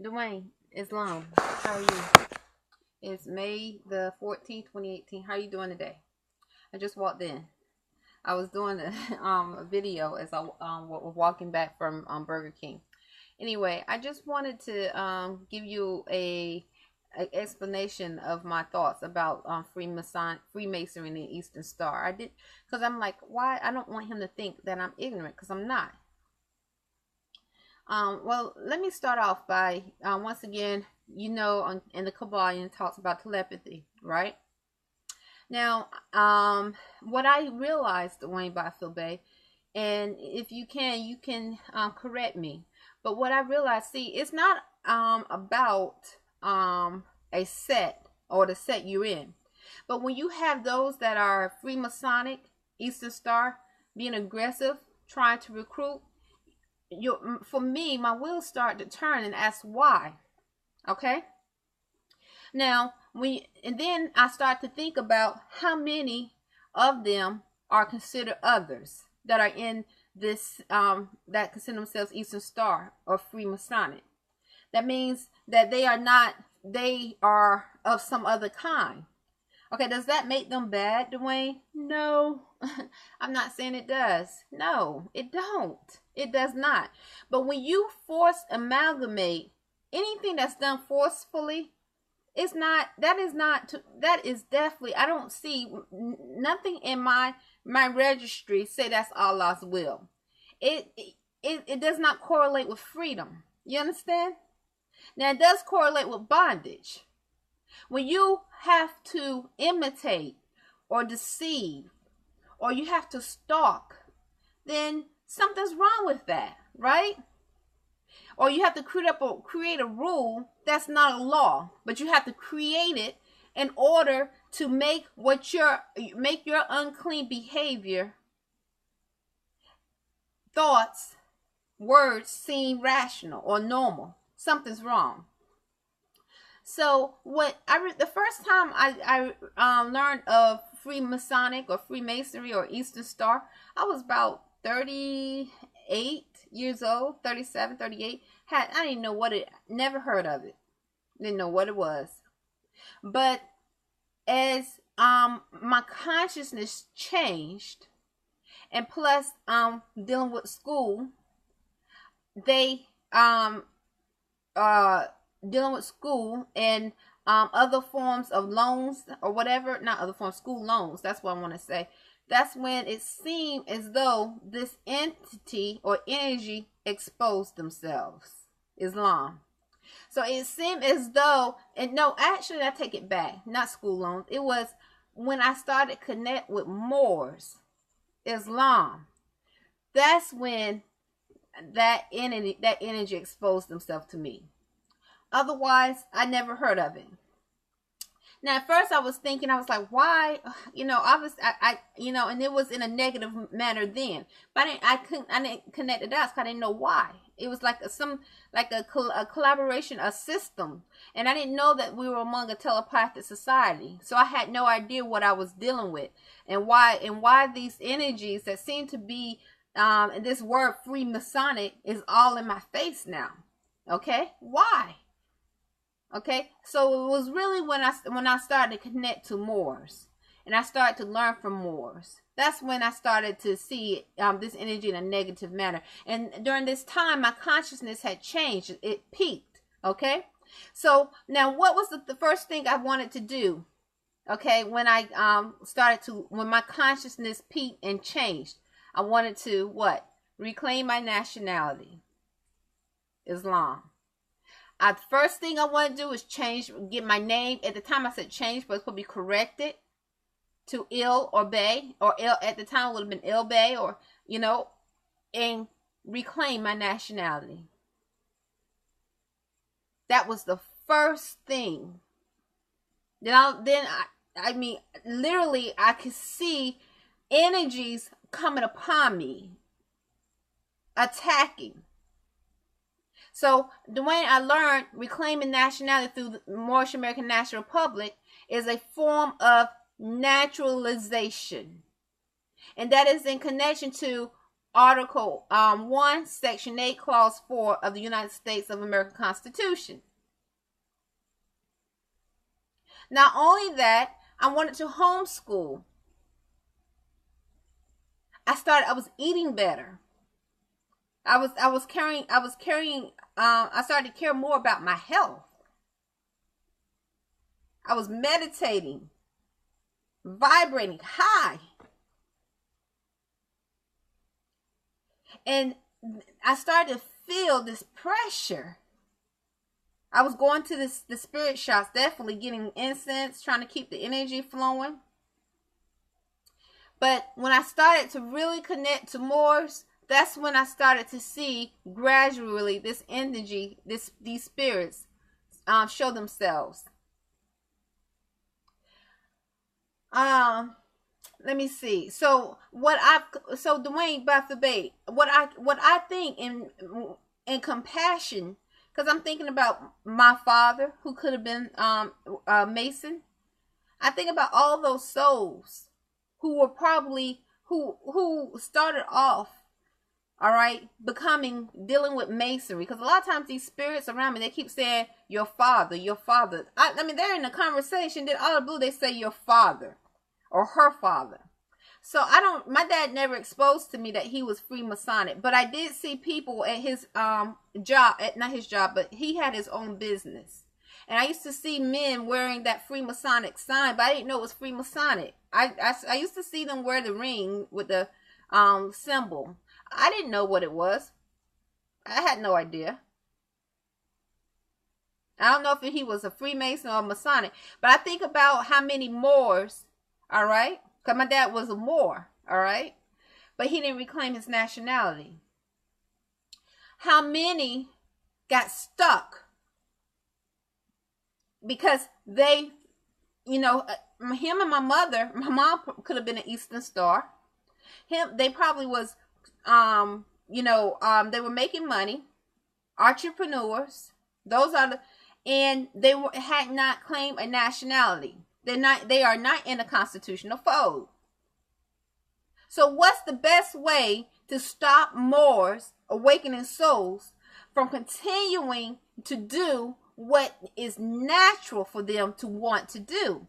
Dwayne, Islam, how are you? It's May the 14th, 2018. How are you doing today? I just walked in. I was doing a, a video as I was walking back from Burger King. Anyway, I just wanted to give you a explanation of my thoughts about Freemasonry and the Eastern Star. I did because I'm like, why? I don't want him to think that I'm ignorant because I'm not. Well, let me start off by once again, in the Kabbalion talks about telepathy, right? Now, what I realized, Dwayne Bey, and if you can correct me. But what I realized, see, it's not about a set or the set you're in. But when you have those that are Freemasonic, Eastern Star, being aggressive, trying to recruit, for me, my wheels start to turn and ask why. Okay. Now, and then I start to think about how many of them are considered others that are in this that consider themselves Eastern Star or Freemasonic. That means that they are of some other kind. Okay, does that make them bad, Dwayne? No. I'm not saying it does. No, it don't. It does not. But when you amalgamate anything that's done forcefully, that is definitely, I don't see nothing in my registry say that's Allah's will. It does not correlate with freedom. You understand? Now, it does correlate with bondage. When you have to imitate or deceive, or you have to stalk, then something's wrong with that, right? Or you have to create a rule that's not a law, but you have to create it in order to make your unclean behavior, thoughts, words seem rational or normal. Something's wrong. So the first time I learned of Freemasonic or Freemasonry or Eastern Star, I was about 38 years old, 37, 38. I didn't know never heard of it. Didn't know what it was. But as my consciousness changed, and plus dealing with school, dealing with school and other forms of loans or whatever, not other forms, school loans, that's what I want to say. That's when it seemed as though this entity or energy exposed themselves. Islam. So it seemed as though, and no, actually I take it back, not school loans. It was when I started to connect with Moors, Islam. That's when that energy exposed themselves to me. Otherwise, I never heard of it. Now, at first, I was thinking, I was like, why? Obviously, and it was in a negative manner then. But I didn't connect the dots because I didn't know why. It was like a collaboration, a system. And I didn't know that we were among a telepathic society. So I had no idea what I was dealing with. And why these energies that seem to be, and this word Freemasonic is all in my face now. Okay? Why? Okay, so it was really when I started to connect to Moors, and I started to learn from Moors. That's when I started to see this energy in a negative manner. And during this time, my consciousness had changed. It peaked. Okay, so now what was the first thing I wanted to do? Okay, when when my consciousness peaked and changed, I wanted to what? Reclaim my nationality, Islam. The first thing I want to do is get my name. At the time I said change, but it's going to be corrected to Il or Bey, or Il at the time would have been Il Bey, or, and reclaim my nationality. That was the first thing. I mean, literally, I could see energies coming upon me, attacking. So, Dwayne, I learned reclaiming nationality through the Moorish American National Republic is a form of naturalization. And that is in connection to Article 1, Section 8, Clause 4 of the United States of America Constitution. Not only that, I wanted to homeschool. I was eating better. I started to care more about my health. I was meditating, vibrating high. And I started to feel this pressure. I was going to the spirit shops, definitely getting incense, trying to keep the energy flowing. But when I started to really connect to Moors, that's when I started to see gradually this energy, these spirits show themselves. Let me see. So Dwayne Bey, what I think in compassion, because I'm thinking about my father who could have been Mason. I think about all those souls who were probably who started off, all right, dealing with masonry. Because a lot of times these spirits around me, they keep saying your father, your father. I mean, they're in a conversation, then out of the blue they say your father or her father. So my dad never exposed to me that he was Freemasonic, but I did see people at his job, not his job, but he had his own business. And I used to see men wearing that Freemasonic sign, but I didn't know it was Freemasonic. I used to see them wear the ring with the symbol. I didn't know what it was. I had no idea. I don't know if he was a Freemason or a Masonic, but I think about how many Moors, all right? Because my dad was a Moor, all right? But he didn't reclaim his nationality. How many got stuck because they, him and my mother, my mom could have been an Eastern Star. They probably was, they were making money, entrepreneurs. And they had not claimed a nationality. They are not in a constitutional fold. So what's the best way to stop Moors, awakening souls, from continuing to do what is natural for them to want to do?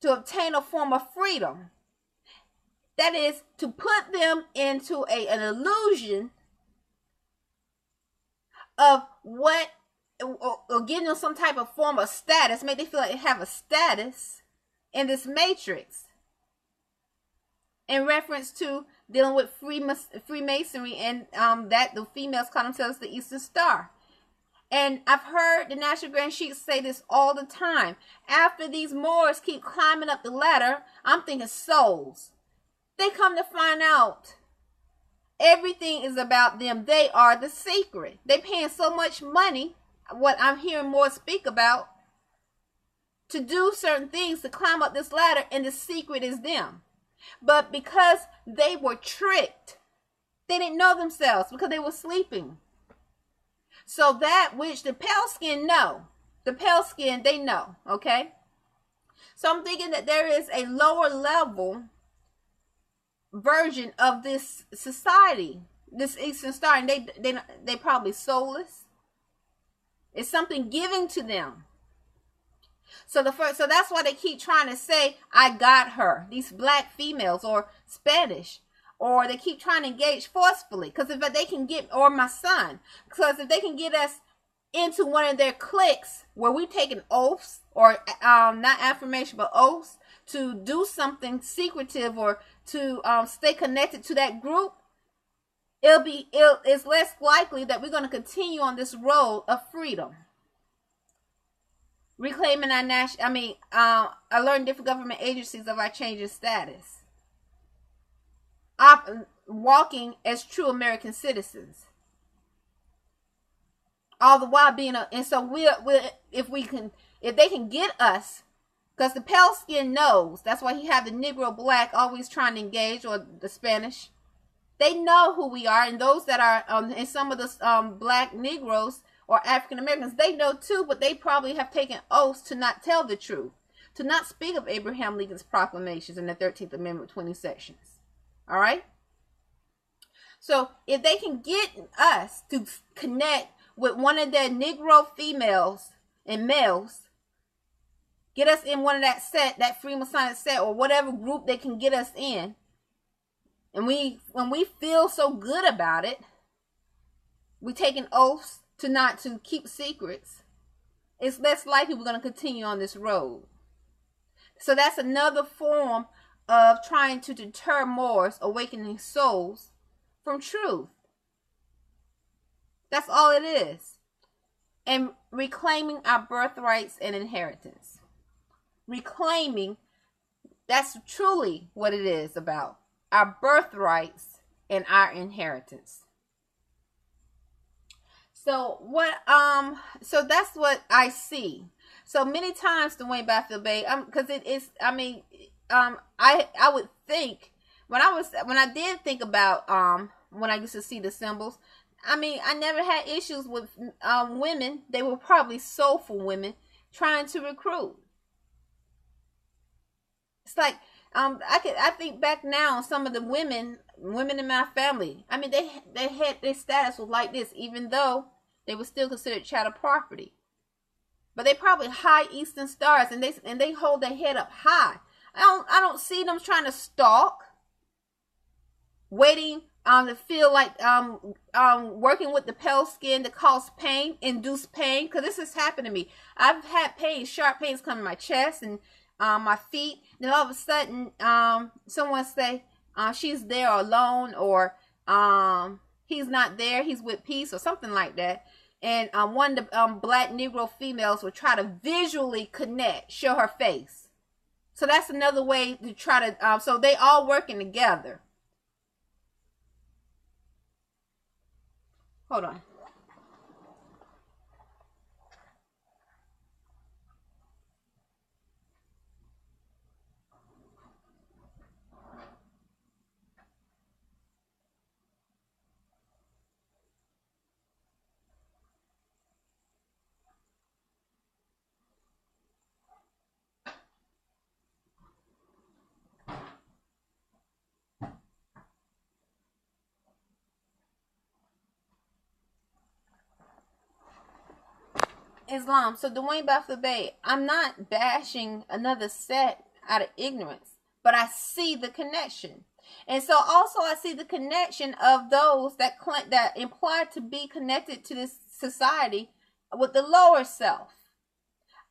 To obtain a form of freedom. That is to put them into an illusion of what, or give them some type of form of status, make them feel like they have a status in this matrix. In reference to dealing with Freemasonry and that the females call themselves the Eastern Star. And I've heard the National Grand Chiefs say this all the time. After these Moors keep climbing up the ladder, I'm thinking souls. They come to find out everything is about them. They are the secret. They paying so much money, what I'm hearing Moors speak about, to do certain things, to climb up this ladder, and the secret is them. But because they were tricked, they didn't know themselves because they were sleeping. So that which the pale skin know, they know, okay? So I'm thinking that there is a lower level version of this society, this Eastern Star, and they probably soulless. It's something giving to them. So that's why they keep trying to say, I got her. These black females or Spanish, or they keep trying to engage forcefully. Because if they can get, or my son, because if they can get us into one of their cliques where we've taken oaths, or not affirmation, but oaths, to do something secretive or to stay connected to that group, it's less likely that we're going to continue on this road of freedom. Reclaiming our alerting different government agencies of our changing status. Walking as true American citizens. All the while being and so if they can get us, because the pale skin knows, that's why he have the Negro black always trying to engage, or the Spanish. They know who we are, and those that are and some of the black Negroes or African Americans, they know too, but they probably have taken oaths to not tell the truth, to not speak of Abraham Lincoln's proclamations in the 13th Amendment, 20 sections. All right? So if they can get us to connect with one of their Negro females and males, get us in one of that set, that Freemasonic set, or whatever group they can get us in, and when we feel so good about it, we taking oaths to not to keep secrets, it's less likely we're going to continue on this road. So that's another form of trying to deter Moors, awakening souls, from truth. That's all it is. And reclaiming our birthrights and inheritance. Reclaiming, that's truly what it is about. Our birthrights and our inheritance. So so that's what I see. So many times, Dwayne Baffin Bay, because it is, I would think when I did think about when I used to see the symbols, I never had issues with women. They were probably soulful women trying to recruit. It's like I think back now on some of the women in my family. They had their status was like this, even though they were still considered chattel property. But they probably high Eastern Stars, and they hold their head up high. I don't see them trying to stalk, waiting to feel like working with the pale skin to cause pain, induce pain. Because this has happened to me. I've had pain, sharp pains come in my chest and my feet. Then all of a sudden, someone say she's there alone, or he's not there, he's with peace, or something like that. And one of the black Negro females will try to visually connect, show her face. So that's another way to try to, so they all working together. Hold on. Islam. So Dwayne Baffin Bay, I'm not bashing another set out of ignorance, but I see the connection. And so also I see the connection of those that imply to be connected to this society with the lower self.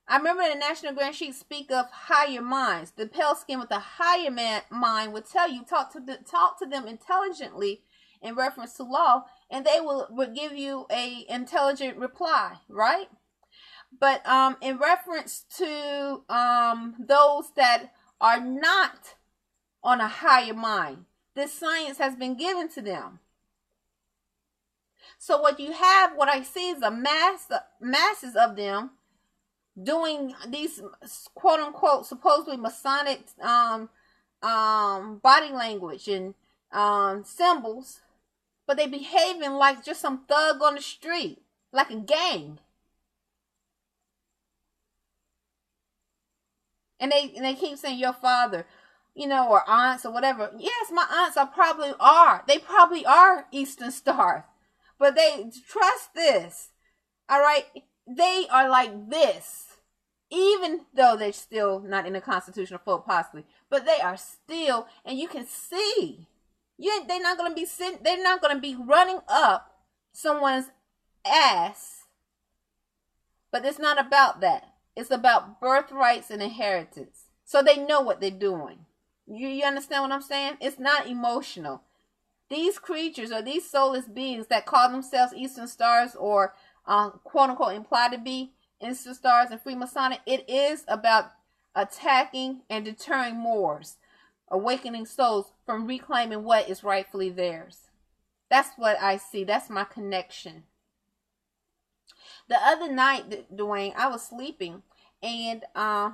I remember the National Grand Sheik speak of higher minds. The pale skin with a higher mind would tell you, talk to them intelligently in reference to law, and they would give you a intelligent reply, right? But in reference to those that are not on a higher mind, this science has been given to them. So what I see is a masses of them doing these quote unquote supposedly Masonic body language and symbols, but they behaving like just some thug on the street, like a gang. And they keep saying your father, or aunts or whatever. Yes, my aunts they probably are Eastern Stars. But they trust this. All right. They are like this. Even though they're still not in the constitutional fold possibly. But they are still, and you can see. They're not gonna be running up someone's ass. But it's not about that. It's about birthrights and inheritance. So they know what they're doing. You understand what I'm saying? It's not emotional. These creatures or these soulless beings that call themselves Eastern Stars or quote unquote imply to be Eastern Stars and Freemasonic, it is about attacking and deterring Moors, awakening souls from reclaiming what is rightfully theirs. That's what I see. That's my connection. The other night, Dwayne, I was sleeping, and I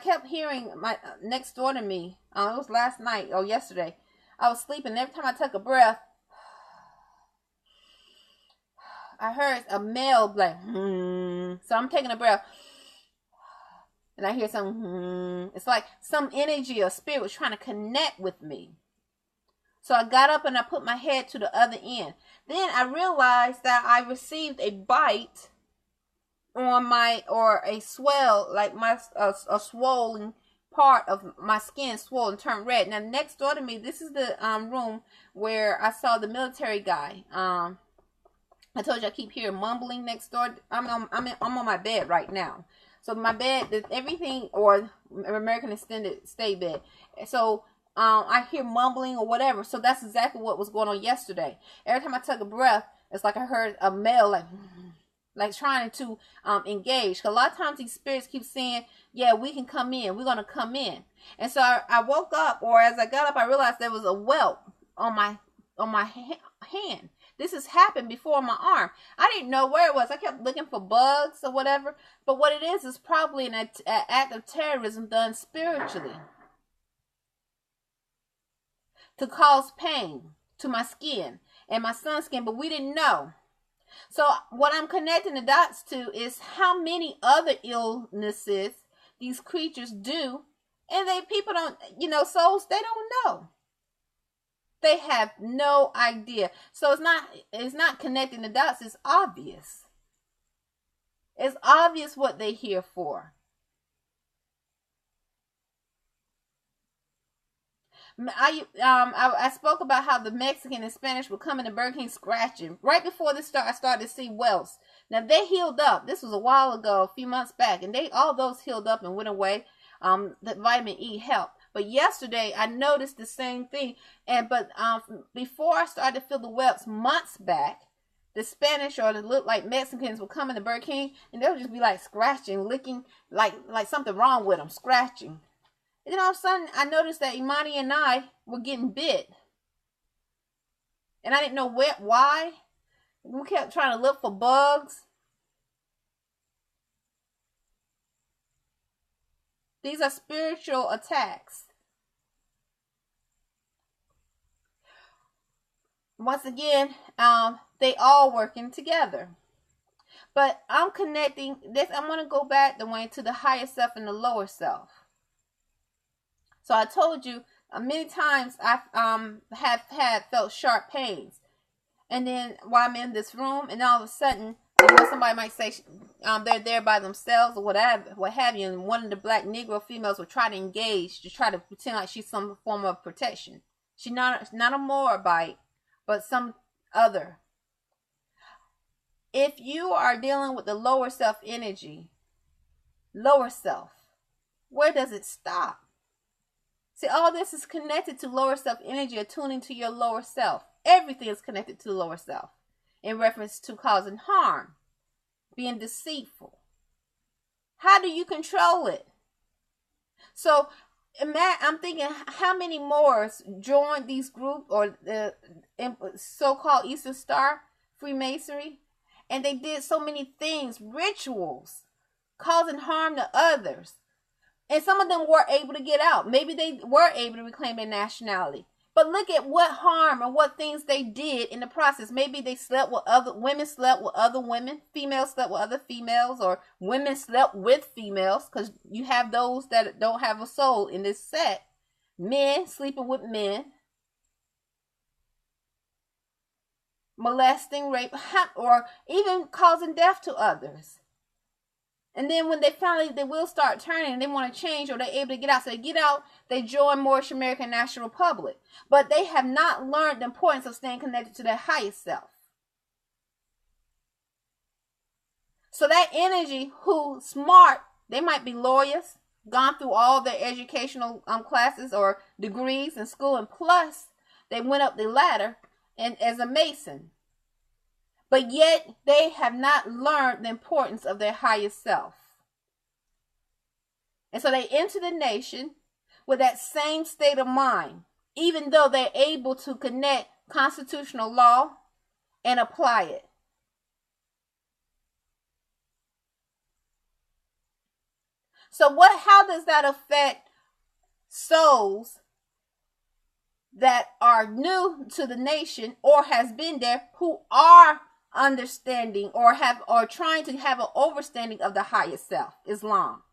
kept hearing my next door to me. It was last night or yesterday. I was sleeping. And every time I took a breath, I heard a male like, So I'm taking a breath, and I hear some, It's like some energy or spirit was trying to connect with me. So I got up and I put my head to the other end. Then I realized that I received a bite on my, or a swell, like my, a swollen part of my skin swollen, turned red. Now next door to me, this is the room where I saw the military guy. I told you I keep hearing mumbling next door. I'm on my bed right now. So my bed, everything, or American Extended Stay bed. So I hear mumbling or whatever. So that's exactly what was going on yesterday. Every time I took a breath, it's like I heard a male like trying to engage. Cause a lot of times these spirits keep saying, yeah, we can come in. We're going to come in. And so I woke up, or as I got up, I realized there was a welt on my hand. This has happened before on my arm. I didn't know where it was. I kept looking for bugs or whatever. But what it is probably an act of terrorism done spiritually to cause pain to my skin and my son's skin. But we didn't know. So what I'm connecting the dots to is how many other illnesses these creatures do. And people don't, souls, they don't know. They have no idea. So it's not connecting the dots. It's obvious. It's obvious what they're here for. I spoke about how the Mexican and Spanish were coming to Burger King scratching. Right before this start, I started to see welts. Now they healed up. This was a while ago, a few months back, and all those healed up and went away. The vitamin E helped. But yesterday I noticed the same thing. But before I started to feel the welts months back, the Spanish or the look like Mexicans would come in the Burger King and they would just be like scratching, licking, like something wrong with them, scratching. And then all of a sudden I noticed that Imani and I were getting bit. And I didn't know why. We kept trying to look for bugs. These are spiritual attacks. Once again, they all working together. But I'm connecting this. I'm going to go back to the higher self and the lower self. So I told you many times I have felt sharp pains. And then while I'm in this room, and all of a sudden, somebody might say they're there by themselves or whatever, what have you, and one of the black Negro females would try to engage, to try to pretend like she's some form of protection. She's not a Moabite, but some other. If you are dealing with the lower self energy, lower self, where does it stop? See, all this is connected to lower self energy, attuning to your lower self. Everything is connected to the lower self in reference to causing harm, being deceitful. How do you control it? So I'm thinking, how many more joined these groups or the so-called Eastern Star Freemasonry, and they did so many things, rituals, causing harm to others. And some of them were able to get out. Maybe they were able to reclaim their nationality. But look at what harm and what things they did in the process. Maybe they slept with slept with other women, females slept with other females, or women slept with females, because you have those that don't have a soul in this set. Men sleeping with men. Molesting, rape, or even causing death to others. And then when they will start turning and they want to change, or they're able to get out. So they get out, they join Moorish American National Republic. But they have not learned the importance of staying connected to their highest self. So that energy, who smart, they might be lawyers, gone through all their educational classes or degrees in school, and plus they went up the ladder and as a Mason. But yet, they have not learned the importance of their highest self. And so they enter the nation with that same state of mind, even though they're able to connect constitutional law and apply it. So how does that affect souls that are new to the nation or has been there, who are understanding or trying to have an overstanding of the highest self, Islam?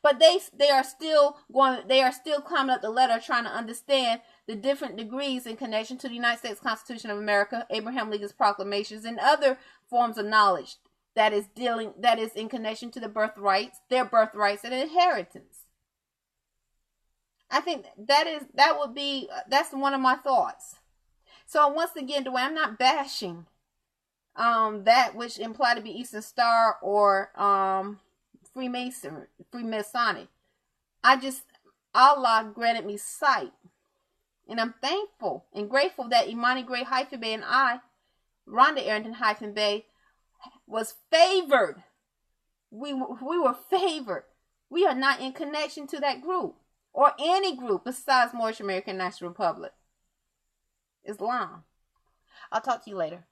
But they are still climbing up the ladder, trying to understand the different degrees in connection to the United States Constitution of America, Abraham Lincoln's proclamations, and other forms of knowledge that is in connection to the birthrights, their birthrights and inheritance. I think that's one of my thoughts. So once again, the way I'm not bashing that which imply to be Eastern Star or Freemasonic. Allah granted me sight. And I'm thankful and grateful that Imani Gray-Bey and I, Rhonda Arrington-Bey, was favored. We were favored. We are not in connection to that group or any group besides Moorish American National Republic. Islam. I'll talk to you later.